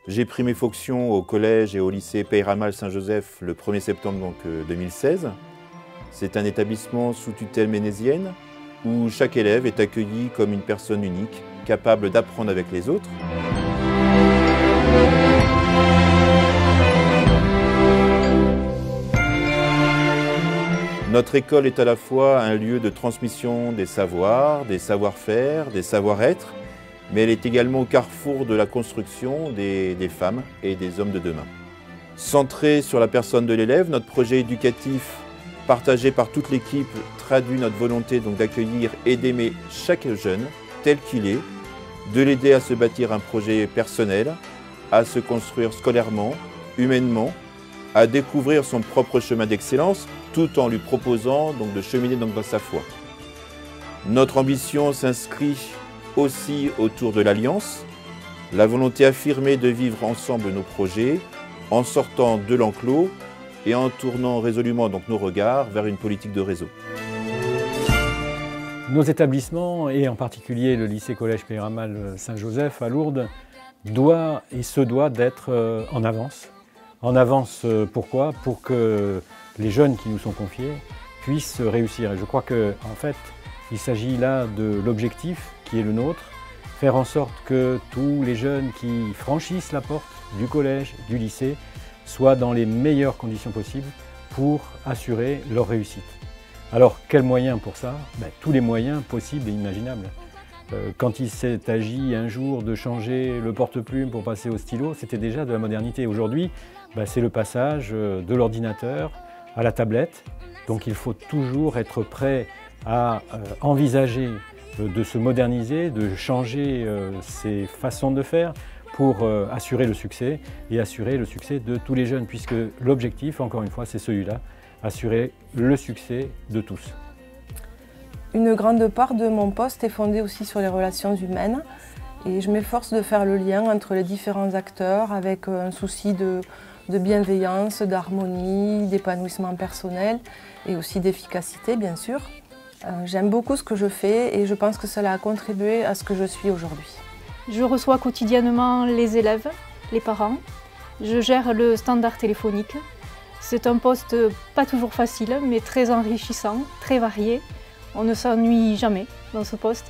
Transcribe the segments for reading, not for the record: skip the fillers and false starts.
J'ai pris mes fonctions au collège et au lycée Peyramal Saint-Joseph le 1er septembre 2016. C'est un établissement sous tutelle ménésienne où chaque élève est accueilli comme une personne unique, capable d'apprendre avec les autres. Notre école est à la fois un lieu de transmission des savoirs, des savoir-faire, des savoir-être, mais elle est également au carrefour de la construction des femmes et des hommes de demain. Centré sur la personne de l'élève, notre projet éducatif, partagé par toute l'équipe, traduit notre volonté d'accueillir et d'aimer chaque jeune tel qu'il est, de l'aider à se bâtir un projet personnel, à se construire scolairement, humainement, à découvrir son propre chemin d'excellence, tout en lui proposant de cheminer dans sa foi. Notre ambition s'inscrit aussi autour de l'alliance, la volonté affirmée de vivre ensemble nos projets, en sortant de l'enclos et en tournant résolument nos regards vers une politique de réseau. Nos établissements, et en particulier le lycée-collège Peyramal Saint-Joseph à Lourdes, doit d'être en avance. En avance, pourquoi? Pour que les jeunes qui nous sont confiés puissent réussir. Et je crois qu'en fait, il s'agit là de l'objectif qui est le nôtre, faire en sorte que tous les jeunes qui franchissent la porte du collège, du lycée, soient dans les meilleures conditions possibles pour assurer leur réussite. Alors, quels moyens pour ça? Tous les moyens possibles et imaginables. Quand il s'est agi un jour de changer le porte-plume pour passer au stylo, c'était déjà de la modernité. Aujourd'hui, c'est le passage de l'ordinateur à la tablette. Donc il faut toujours être prêt à envisager de se moderniser, de changer ses façons de faire pour assurer le succès et assurer le succès de tous les jeunes, puisque l'objectif, encore une fois, c'est celui-là, assurer le succès de tous. Une grande part de mon poste est fondée aussi sur les relations humaines et je m'efforce de faire le lien entre les différents acteurs avec un souci de bienveillance, d'harmonie, d'épanouissement personnel et aussi d'efficacité bien sûr. J'aime beaucoup ce que je fais et je pense que cela a contribué à ce que je suis aujourd'hui. Je reçois quotidiennement les élèves, les parents. Je gère le standard téléphonique. C'est un poste pas toujours facile mais très enrichissant, très varié. On ne s'ennuie jamais dans ce poste.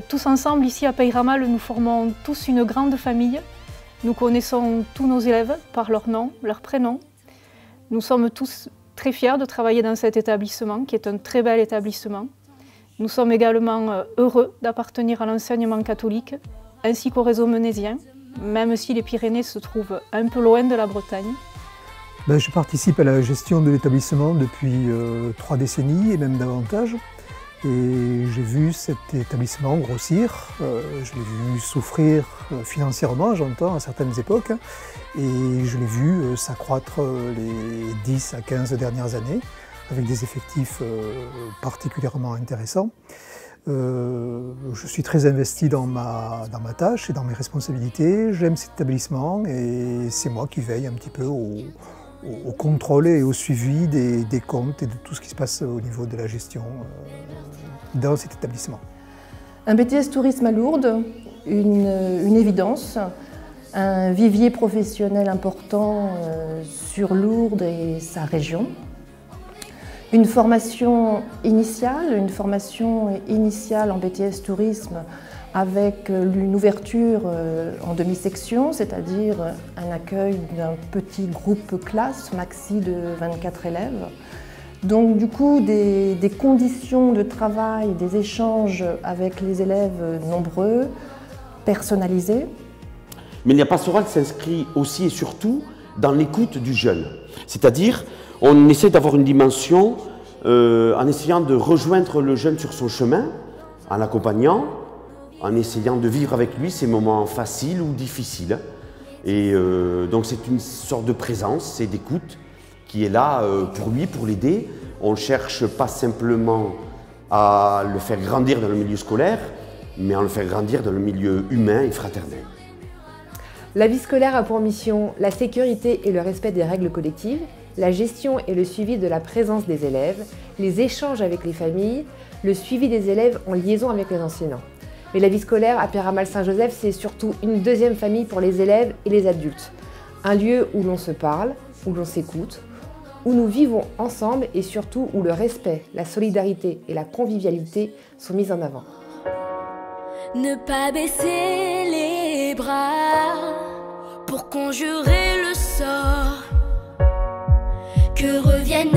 Tous ensemble, ici à Peyramal, nous formons tous une grande famille. Nous connaissons tous nos élèves par leur nom, leur prénom. Nous sommes tous très fiers de travailler dans cet établissement, qui est un très bel établissement. Nous sommes également heureux d'appartenir à l'enseignement catholique, ainsi qu'au réseau ménésien, même si les Pyrénées se trouvent un peu loin de la Bretagne. Je participe à la gestion de l'établissement depuis 3 décennies et même davantage. Et j'ai vu cet établissement grossir, je l'ai vu souffrir financièrement, j'entends, à certaines époques, et je l'ai vu s'accroître les 10 à 15 dernières années, avec des effectifs particulièrement intéressants. Je suis très investi dans ma tâche et dans mes responsabilités, j'aime cet établissement et c'est moi qui veille un petit peu au contrôle et au suivi des comptes et de tout ce qui se passe au niveau de la gestion dans cet établissement. Un BTS Tourisme à Lourdes, une évidence, un vivier professionnel important sur Lourdes et sa région. Une formation initiale en BTS Tourisme avec une ouverture en demi-section, c'est-à-dire un accueil d'un petit groupe classe, maxi de 24 élèves. Donc du coup, des conditions de travail, des échanges avec les élèves nombreux, personnalisés. Mais la pastorale s'inscrit aussi et surtout dans l'écoute du jeune. C'est-à-dire, on essaie d'avoir une dimension en essayant de rejoindre le jeune sur son chemin, en l'accompagnant, en essayant de vivre avec lui ces moments faciles ou difficiles. Et donc c'est une sorte de présence, c'est d'écoute qui est là pour lui, pour l'aider. On ne cherche pas simplement à le faire grandir dans le milieu scolaire, mais à le faire grandir dans le milieu humain et fraternel. La vie scolaire a pour mission la sécurité et le respect des règles collectives, la gestion et le suivi de la présence des élèves, les échanges avec les familles, le suivi des élèves en liaison avec les enseignants. Mais la vie scolaire à Peyramale-Saint-Joseph, c'est surtout une deuxième famille pour les élèves et les adultes. Un lieu où l'on se parle, où l'on s'écoute, où nous vivons ensemble et surtout où le respect, la solidarité et la convivialité sont mis en avant. Ne pas baisser les bras pour conjurer le sort, que revienne